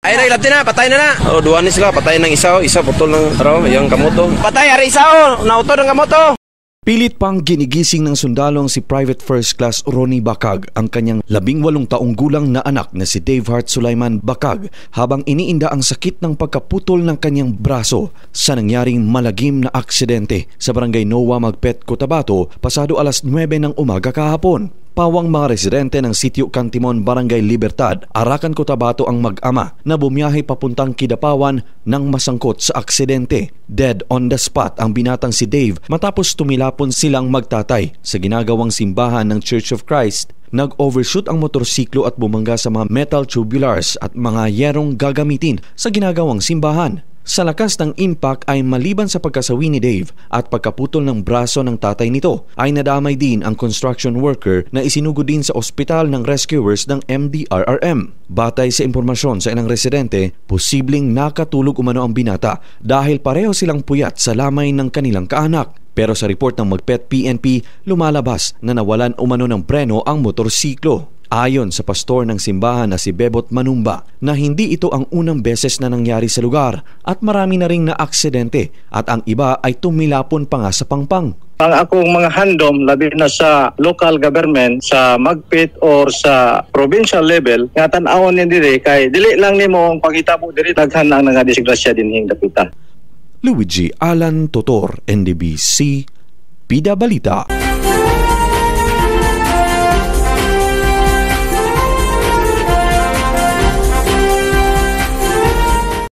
Ay na ilati na, patay na na. Oh, duwa ni sila, patay ng isa, isa putol ng yung kamoto. Patay ari isa nauto ng kamoto. Pilit pang ginigising ng sundalong si Private First Class Ronnie Bacag ang kanyang 18 taong gulang na anak na si Dave Hart Sulaiman Bacag habang iniinda ang sakit ng pagkaputol ng kanyang braso sa nangyaring malagim na aksidente sa barangay Noa Magpet, Cotabato pasado alas 9 ng umaga kahapon. Pawang mga residente ng Sitio Cantimon, Barangay Libertad, Arakan, Cotabato ang mag-ama na bumiyahe papuntang Kidapawan nang masangkot sa aksidente. Dead on the spot ang binatang si Dave matapos tumilapon silang magtatay sa ginagawang simbahan ng Church of Christ. Nag-overshoot ang motorsiklo at bumangga sa mga metal tubulars at mga yerong gagamitin sa ginagawang simbahan. Sa lakas ng impact ay maliban sa pagkasawi ni Dave at pagkaputol ng braso ng tatay nito ay nadamay din ang construction worker na isinugod din sa ospital ng rescuers ng MDRRM. Batay sa impormasyon sa ilang residente, posibleng nakatulog umano ang binata dahil pareho silang puyat sa lamay ng kanilang kaanak. Pero sa report ng Magpet PNP, lumalabas na nawalan umano ng preno ang motorsiklo. Ayon sa pastor ng simbahan na si Bebot Manumba na hindi ito ang unang beses na nangyari sa lugar at marami na ring na-aksidente at ang iba ay tumilapon pa nga sa pangpang. Ang akong mga handom, labi na sa local government, sa Magpet or sa provincial level, nga tan-awon ni dire kay dili lang nimo ang pangitabo diri daghan ang nga disgrasya dinhing dapitan. Luigi Alan Totor, NDBC, Pida Balita.